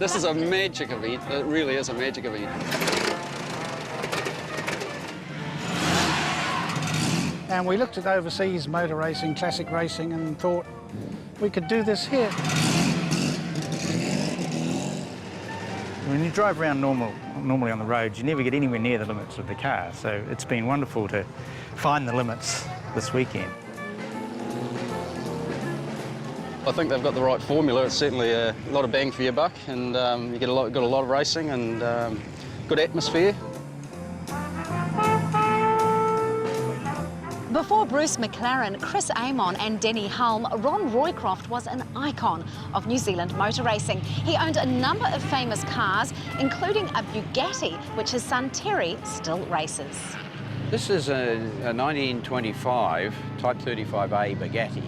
This is a magic event. It really is a magic event. And we looked at overseas motor racing, classic racing, and thought we could do this here. When you drive around normally on the roads, you never get anywhere near the limits of the car, so it's been wonderful to find the limits this weekend. I think they've got the right formula. It's certainly a lot of bang for your buck, and you got a lot of racing and good atmosphere. Before Bruce McLaren, Chris Amon and Denny Hulme, Ron Roycroft was an icon of New Zealand motor racing. He owned a number of famous cars, including a Bugatti, which his son Terry still races. This is a 1925 Type 35A Bugatti.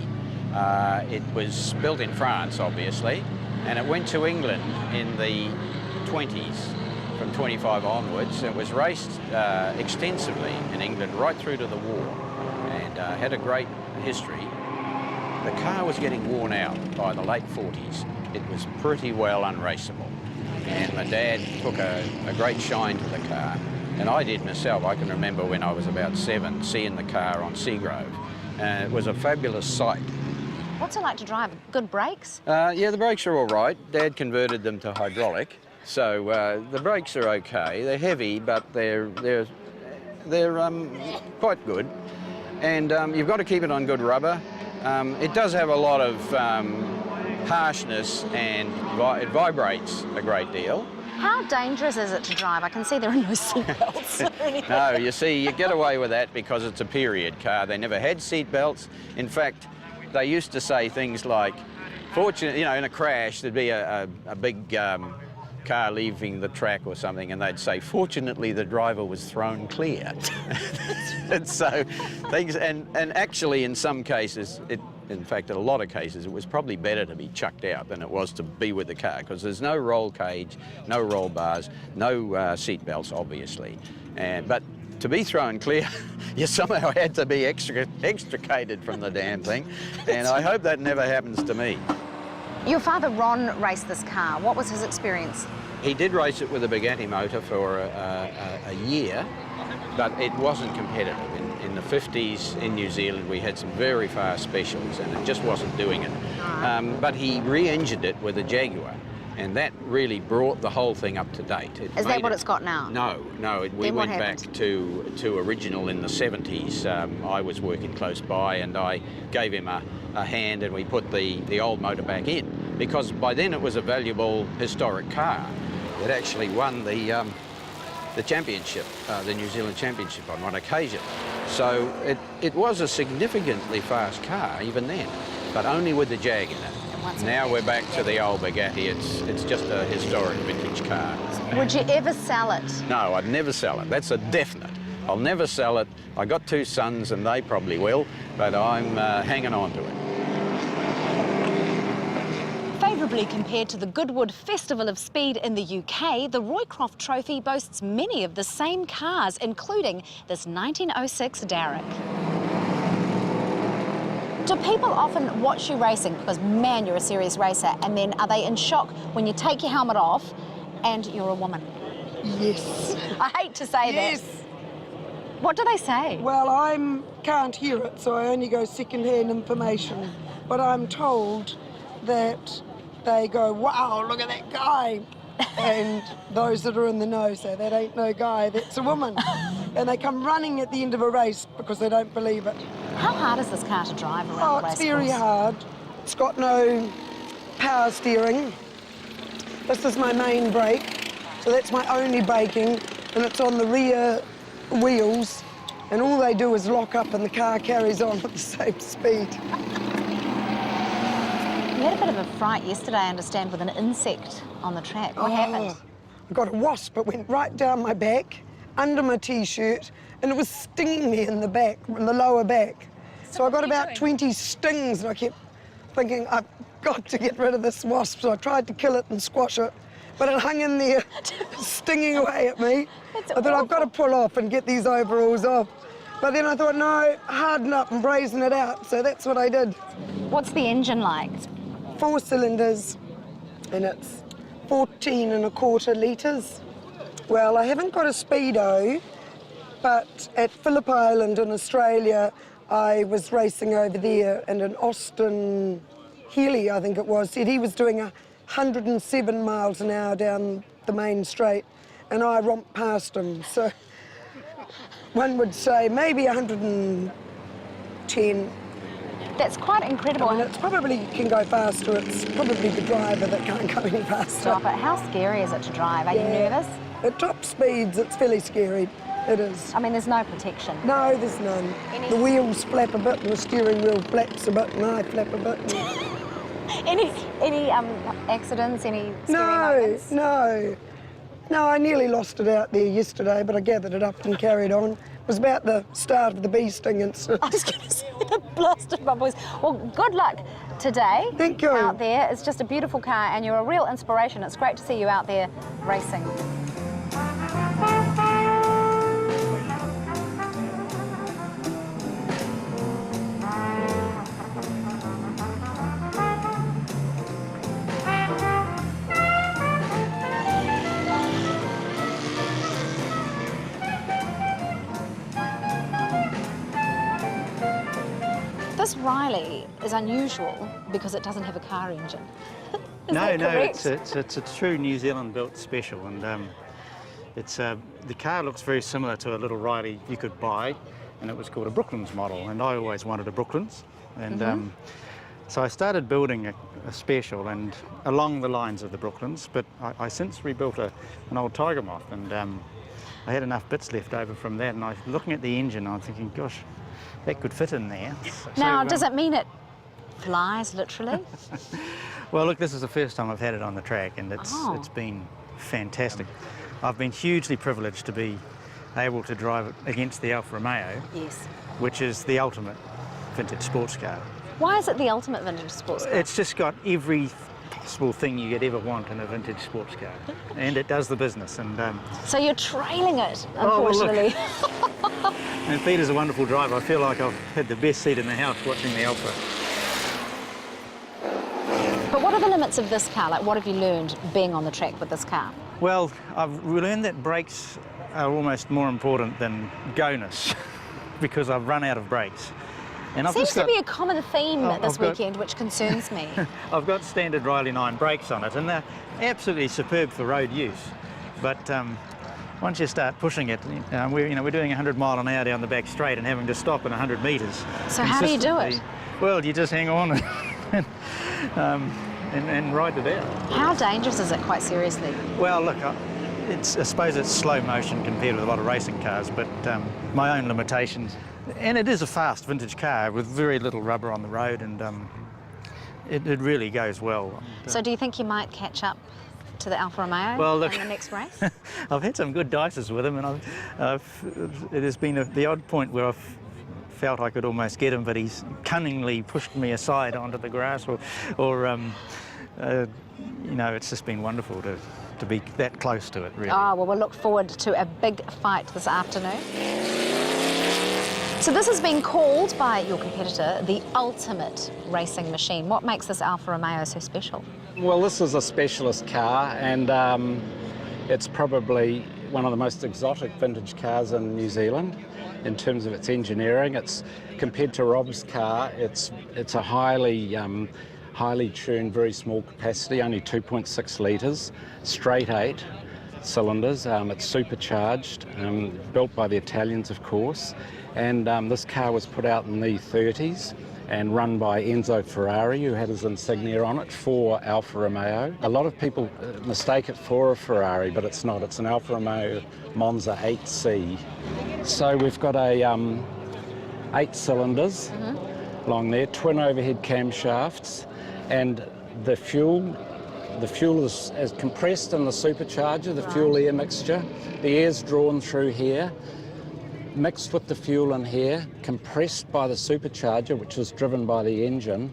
It was built in France, obviously, and it went to England in the 20s. From 25 onwards. It was raced extensively in England right through to the war, and had a great history. The car was getting worn out by the late 40s. It was pretty well unraceable, and my dad took a great shine to the car, and I did myself. I can remember when I was about 7 seeing the car on Seagrove, and it was a fabulous sight. What's it like to drive? Good brakes? Yeah, the brakes are all right. Dad converted them to hydraulic, so the brakes are okay. They're heavy, but they're quite good. And you've got to keep it on good rubber. It does have a lot of harshness, and it vibrates a great deal. How dangerous is it to drive? I can see there are no seatbelts or anything. No, you see, you get away with that because it's a period car. They never had seatbelts. In fact, they used to say things like, fortunately, you know, in a crash, there'd be a big car leaving the track or something, and they'd say, fortunately, the driver was thrown clear. And so things, and actually in some cases, in fact, in a lot of cases, it was probably better to be chucked out than it was to be with the car, because there's no roll cage, no roll bars, no seat belts, obviously. But to be thrown clear, you somehow had to be extricated from the damn thing, and I hope that never happens to me. Your father, Ron, raced this car. What was his experience? He did race it with a Bugatti motor for a year, but it wasn't competitive. In the 50s in New Zealand, we had some very fast specials, and it just wasn't doing it. But he re-engined it with a Jaguar, and that really brought the whole thing up to date. Is that what it's got now? No. We went back to original in the 70s. I was working close by, and I gave him a hand, and we put the old motor back in, because by then it was a valuable historic car. It actually won the championship, the New Zealand Championship on one occasion. So it was a significantly fast car even then, but only with the Jag in it. Now we're back to the old Bugatti. It's just a historic vintage car. Would you ever sell it? No, I'd never sell it. That's a definite. I'll never sell it. I got 2 sons, and they probably will, but I'm hanging on to it. Favourably compared to the Goodwood Festival of Speed in the UK, the Roycroft Trophy boasts many of the same cars, including this 1906 Derrick. Do people often watch you racing because, man, you're a serious racer, and then are they in shock when you take your helmet off and you're a woman? Yes. I hate to say that. Yes. What do they say? Well, I can't hear it, so I only go second-hand information. But I'm told that they go, wow, look at that guy. And those that are in the know say, that ain't no guy, that's a woman. And they come running at the end of a race because they don't believe it. How hard is this car to drive around the race It's very hard. It's got no power steering. This is my main brake, so that's my only braking, and it's on the rear wheels, and all they do is lock up and the car carries on at the same speed. You had a bit of a fright yesterday, I understand, with an insect on the track. What happened? I got a wasp. It went right down my back, under my T-shirt, and it was stinging me in the back, in the lower back. So I got about 20 stings, and I kept thinking, I've got to get rid of this wasp. So I tried to kill it and squash it, but it hung in there, stinging away at me. I thought, I've got to pull off and get these overalls off. But then I thought, no, harden up and brazen it out. So that's what I did. What's the engine like? 4 cylinders, and it's 14.25 litres. Well, I haven't got a speedo, but at Phillip Island in Australia, I was racing over there, and an Austin Healy, I think it was, said he was doing 107 miles an hour down the main straight, and I romped past him. So one would say maybe 110. That's quite incredible. I mean, it's probably can go faster. It's probably the driver that can't go any faster. Stop it. How scary is it to drive? Are you nervous? At top speeds, it's fairly scary. It is. I mean, there's no protection. No, there's none. The wheels flap a bit, and the steering wheel flaps a bit, and I flap a bit. Any accidents? Any scary moments? No. I nearly lost it out there yesterday, but I gathered it up and carried on. It was about the start of the bee sting incident. I was going to say the blasted bubbles. Well, good luck today. Thank you. Out there. It's just a beautiful car, and you're a real inspiration. It's great to see you out there racing. This Riley is unusual because it doesn't have a car engine. Is that correct? It's a true New Zealand built special, and the car looks very similar to a little Riley you could buy, and it was called a Brooklands model, and I always wanted a Brooklands, and so I started building a special and along the lines of the Brooklands, but I since rebuilt an old Tiger Moth, and I had enough bits left over from that, and I was looking at the engine, I'm thinking, gosh, that could fit in there. Now, does it mean it flies, literally? Well, look, this is the first time I've had it on the track, and it's been fantastic. I've been hugely privileged to be able to drive it against the Alfa Romeo, Yes. which is the ultimate vintage sports car. Why is it the ultimate vintage sports car? It's just got every possible thing you could ever want in a vintage sports car, and it does the business. And So you're trailing it, Oh, well, look. unfortunately. and Peter's a wonderful driver. I feel like I've had the best seat in the house watching the Alfa. But what are the limits of this car? Like, what have you learned being on the track with this car? Well, I've learned that brakes are almost more important than go-ness because I've run out of brakes. And I've Seems just to got, be a common theme I've this got- weekend, which concerns me. I've got standard Riley 9 brakes on it, and they're absolutely superb for road use. But once you start pushing it, we're doing 100 mile an hour down the back straight and having to stop in 100 metres. So how do you do it? Well, you just hang on and ride it out. How dangerous is it, quite seriously? Well, look, I suppose it's slow motion compared with a lot of racing cars, but my own limitations. And it is a fast vintage car with very little rubber on the road, and it really goes well. So do you think you might catch up to the Alfa Romeo Well, look, in the next race? I've had some good dices with him, and it has been the odd point where I've felt I could almost get him, but he's cunningly pushed me aside onto the grass, or it's just been wonderful to be that close to it, really. Oh, well, we'll look forward to a big fight this afternoon. So this has been called by your competitor the ultimate racing machine. What makes this Alfa Romeo so special? Well, this is a specialist car, and it's probably one of the most exotic vintage cars in New Zealand in terms of its engineering. It's compared to Rob's car, it's a highly tuned, very small capacity, only 2.6 litres, straight 8 cylinders. It's supercharged, built by the Italians, of course. And this car was put out in the 30s and run by Enzo Ferrari, who had his insignia on it, for Alfa Romeo. A lot of people mistake it for a Ferrari, but it's not. It's an Alfa Romeo Monza 8C. So we've got a 8 cylinders along there, twin overhead camshafts, and the fuel is compressed in the supercharger, the fuel-air mixture. The air's drawn through here, mixed with the fuel in here, compressed by the supercharger, which is driven by the engine,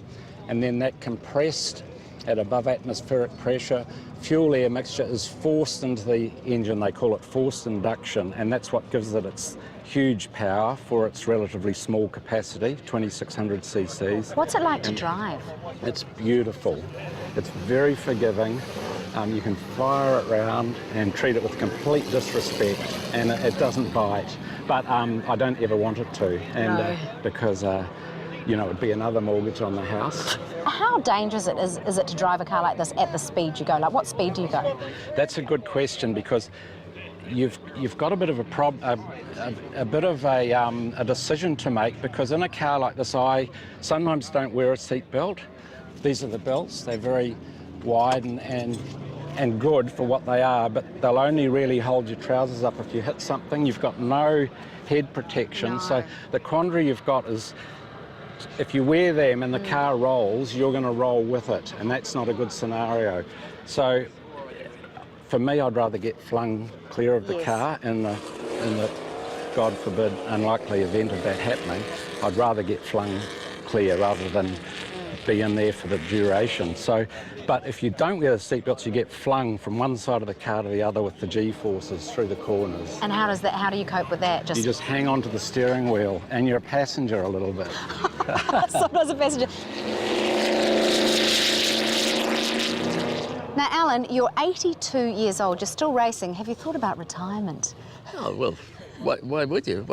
and then that compressed at above atmospheric pressure fuel air mixture is forced into the engine. They call it forced induction, and that's what gives it its huge power for its relatively small capacity, 2600 cc's. What's it like to drive? It's beautiful. It's very forgiving. You can fire it round and treat it with complete disrespect, and it doesn't bite. But I don't ever want it to, and No. because you know, it'd be another mortgage on the house. How dangerous is it to drive a car like this at the speed you go? Like, what speed do you go? That's a good question, because you've got a bit of a decision to make, because in a car like this, I sometimes don't wear a seat belt. These are the belts. They're very wide and good for what they are, but they'll only really hold your trousers up if you hit something. You've got no head protection. No. So the quandary you've got is, if you wear them and the car rolls, you're going to roll with it, and that's not a good scenario. So for me, I'd rather get flung clear of the Yes. car in the God forbid, unlikely event of that happening. I'd rather get flung clear rather than be in there for the duration. So, but if you don't wear the seatbelts, you get flung from one side of the car to the other with the G-forces through the corners. And how do you cope with that? You just hang on to the steering wheel, and you're a passenger a little bit. Sometimes a passenger. Now, Alan, you're 82 years old. You're still racing. Have you thought about retirement? Oh, well, why would you?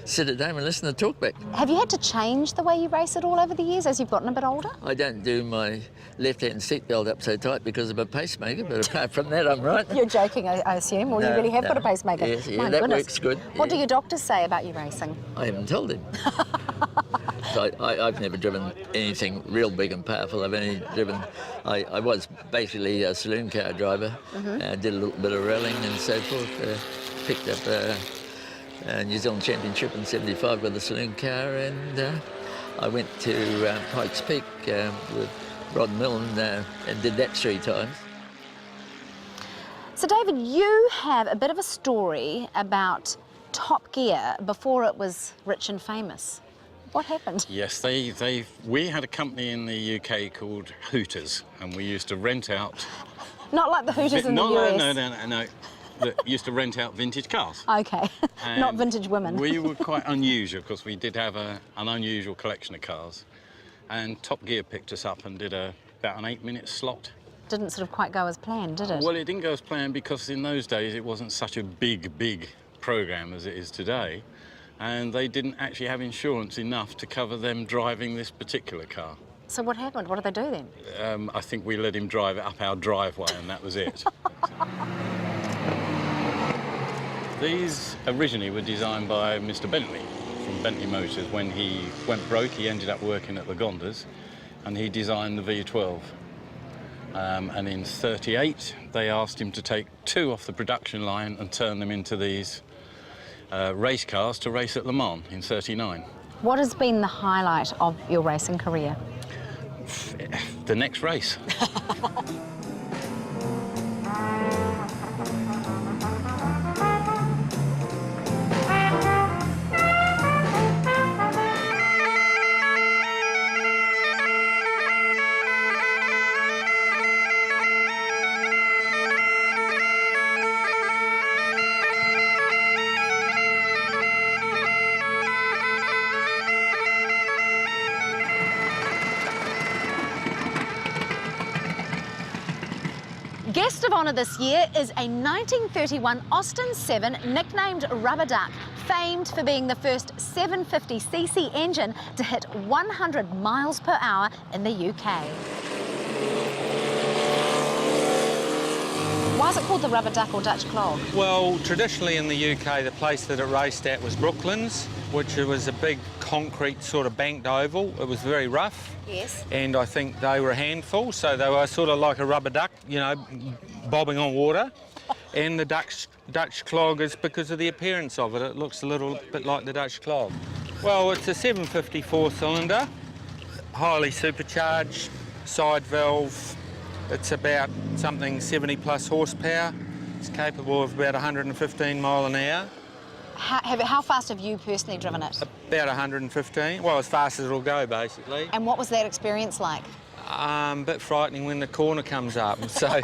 Sit at home and listen to talkback. Have you had to change the way you race it all over the years as you've gotten a bit older? I don't do my left-hand seatbelt up so tight because of a pacemaker, but apart from that, I'm right. You're joking, I assume, or you No, really have no. got a pacemaker? Yes, yeah, My that goodness. works good. What do Yeah. your doctors say about you racing? I haven't told him. So I've never driven anything real big and powerful. I've only driven, I was basically a saloon car driver. Did a little bit of rallying and so forth. Picked up a New Zealand Championship in '75 with a saloon car, and I went to Pikes Peak with Rod Milne and did that 3 times. So, David, you have a bit of a story about Top Gear before it was rich and famous. What happened? Yes, we had a company in the UK called Hooters, and we used to rent out... Not like the Hooters in the US. No. That used to rent out vintage cars. Okay, not And vintage women. We were quite unusual because we did have an unusual collection of cars, and Top Gear picked us up and did about an 8-minute slot. Didn't sort of quite go as planned, did it? Well, it didn't go as planned because in those days it wasn't such a big program as it is today, and they didn't actually have insurance enough to cover them driving this particular car. So what happened? What did they do then? I think we let him drive it up our driveway, and that was it. These originally were designed by Mr. Bentley from Bentley Motors. When he went broke, he ended up working at the Gondas, and he designed the V12. And in '38, they asked him to take 2 off the production line and turn them into these race cars to race at Le Mans in '39. What has been the highlight of your racing career? The next race. Guest of honour this year is a 1931 Austin 7 nicknamed Rubber Duck, famed for being the first 750cc engine to hit 100 miles per hour in the UK. Why is it called the Rubber Duck or Dutch Clog? Well, traditionally in the UK, the place that it raced at was Brooklands, which was a big concrete sort of banked oval. It was very rough. Yes. And I think they were a handful, so they were sort of like a rubber duck, you know, bobbing on water. And the Dutch Clog is because of the appearance of it. It looks a little bit like the Dutch Clog. Well, it's a 754 cylinder, highly supercharged, side valve. It's about something 70 plus horsepower. It's capable of about 115 mile an hour. How fast have you personally driven it? About 115, well, as fast as it'll go, basically. And what was that experience like? A bit frightening when the corner comes up, so...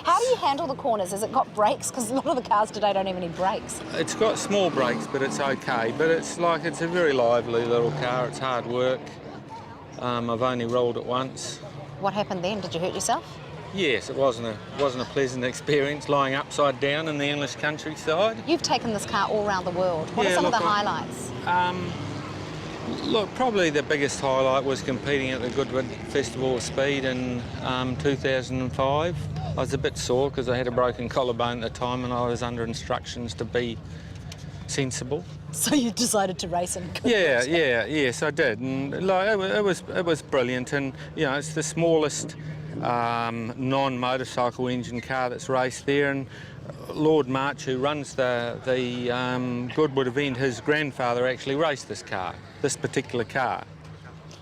How do you handle the corners? Has it got brakes? Because a lot of the cars today don't have any brakes. It's got small brakes, but it's okay. But it's a very lively little car. It's hard work. I've only rolled it once. What happened then? Did you hurt yourself? Yes, it wasn't a pleasant experience lying upside down in the English countryside. You've taken this car all around the world. What are some of the highlights? Look, probably the biggest highlight was competing at the Goodwood Festival of Speed in 2005. I was a bit sore because I had a broken collarbone at the time and I was under instructions to be sensible. So you decided to race in Goodwood? Yes, I did. And like, it was brilliant, and you know, it's the smallest non-motorcycle engine car that's raced there, and Lord March, who runs the Goodwood event, his grandfather actually raced this particular car.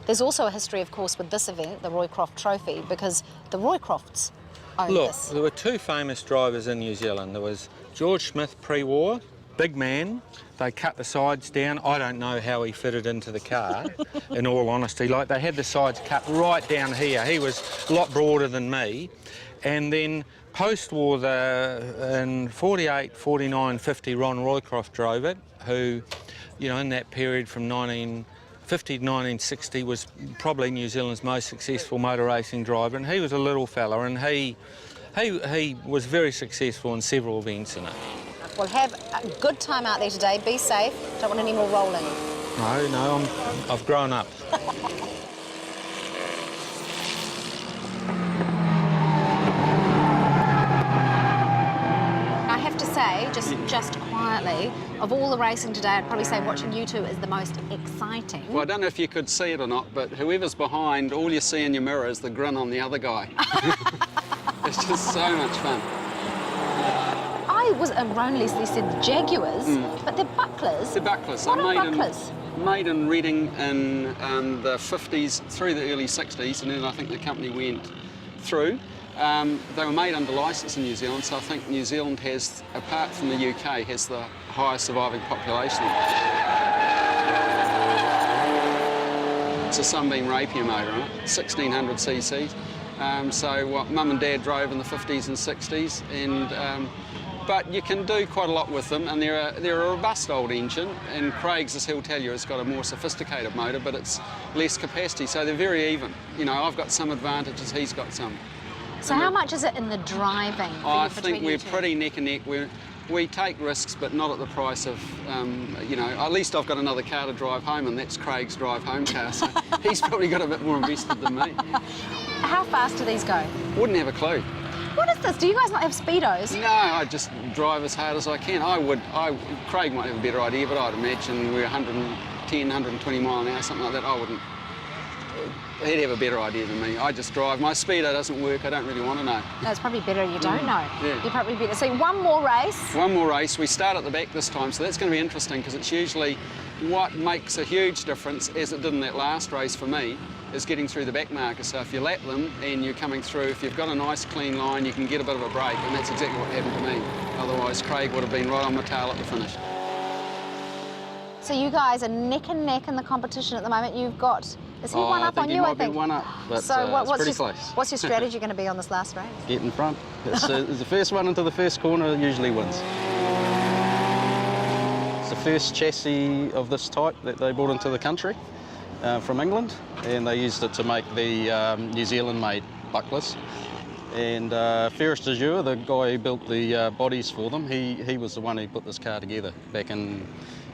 There's also a history, of course, with this event, the Roycroft Trophy, because the Roycrofts own this. Look, there were two famous drivers in New Zealand. There was George Smith pre-war, big man. They cut the sides down. I don't know how he fitted into the car, in all honesty. Like, they had the sides cut right down here. He was a lot broader than me. And then post-war, in 48, 49, 50, Ron Roycroft drove it, who, you know, in that period from 1950 to 1960 was probably New Zealand's most successful motor racing driver, and he was a little fella, and he was very successful in several events in it. Well, have a good time out there today. Be safe. Don't want any more rolling. No, I've grown up. I have to say, just quietly, of all the racing today, I'd probably say watching you two is the most exciting. Well, I don't know if you could see it or not, but whoever's behind, all you see in your mirror is the grin on the other guy. It's just so much fun. I was erroneously said the Jaguars, but they're bucklers. They're bucklers. What are bucklers? Made in Reading in the 50s through the early 60s, and then I think the company went through. They were made under licence in New Zealand, so I think New Zealand has, apart from the UK, has the highest surviving population. It's a Sunbeam Rapier motor, right? 1600 cc's. So what Mum and Dad drove in the 50s and 60s, and but you can do quite a lot with them, and they're a robust old engine, and Craig's, as he'll tell you, has got a more sophisticated motor, but it's less capacity, so they're very even. You know, I've got some advantages, he's got some. So how much is it in the driving? I think we're pretty neck and neck. We take risks, but not at the price of, you know, at least I've got another car to drive home, and that's Craig's drive home car, so he's probably got a bit more invested than me. How fast do these go? Wouldn't have a clue. What is this? Do you guys not have speedos? No, I just drive as hard as I can. Craig might have a better idea, but I'd imagine we're 110, 120 mile an hour, something like that. I wouldn't. He'd have a better idea than me. I just drive. My speedo doesn't work. I don't really want to know. No, it's probably better you don't know. Yeah. You're probably better. So one more race. One more race. We start at the back this time, so that's going to be interesting because it's usually what makes a huge difference, as it did in that last race for me, is getting through the back markers. So if you lap them and you're coming through, if you've got a nice clean line, you can get a bit of a break, and that's exactly what happened to me. Otherwise, Craig would have been right on my tail at the finish. So you guys are neck and neck in the competition at the moment. You've got, is he one up on you, I think? Be one up, but so it's pretty close. What's your strategy going to be on this last race? Get in front. It's the first one into the first corner usually wins. It's the first chassis of this type that they brought into the country from England, and they used it to make the New Zealand-made bucklers. And Ferris de Jour, the guy who built the bodies for them, he was the one who put this car together back in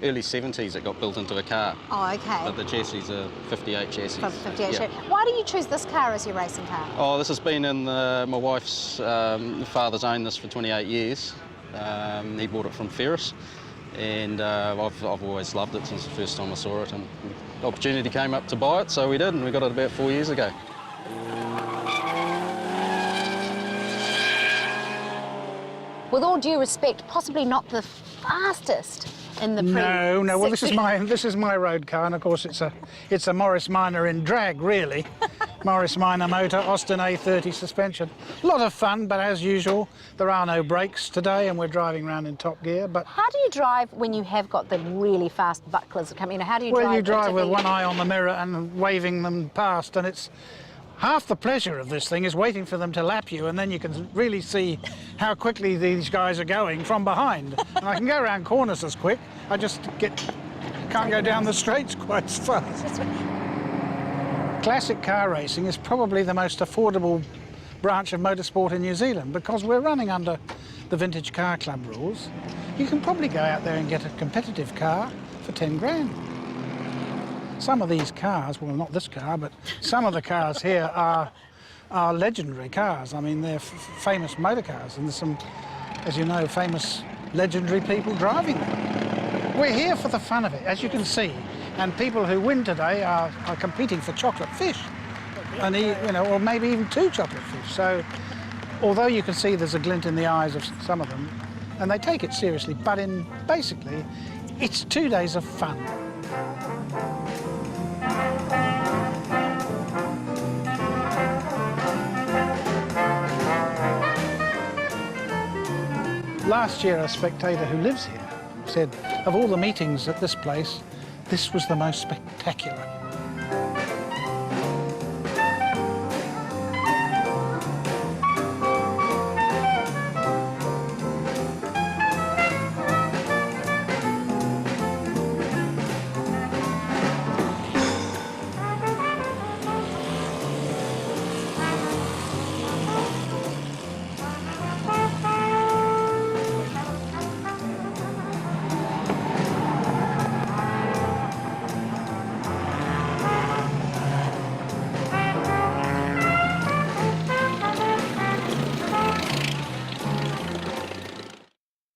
early 70s. It got built into a car. Oh, okay. But the chassis are 58 chassis. 58 yeah. chassis. Why do you choose this car as your racing car? Oh, this has been in my wife's father's owned this for 28 years. He bought it from Ferris, and I've always loved it since the first time I saw it, and the opportunity came up to buy it, so we did, and we got it about 4 years ago. With all due respect, possibly not the fastest in the No. Well, this is my road car, and of course it's a Morris Minor in drag, really. Morris Minor motor, Austin A30 suspension. A lot of fun, but as usual, there are no brakes today, and we're driving around in top gear. But how do you drive when you have got the really fast bucklers coming in? How do you drive? Well, you drive with one eye on the mirror and waving them past, and it's Half the pleasure of this thing is waiting for them to lap you, and then you can really see how quickly these guys are going from behind. And I can go around corners as quick, I just can't go down the straights quite as fast. Classic car racing is probably the most affordable branch of motorsport in New Zealand because we're running under the Vintage Car Club rules. You can probably go out there and get a competitive car for 10 grand. Some of these cars, well, not this car, but some of the cars here are legendary cars. I mean, they're famous motor cars, and there's some, as you know, famous legendary people driving them. We're here for the fun of it, as you can see, and people who win today are competing for chocolate fish, and or maybe even 2 chocolate fish. So, although you can see there's a glint in the eyes of some of them, and they take it seriously, but basically, it's 2 days of fun. Last year, a spectator who lives here said, of all the meetings at this place, this was the most spectacular.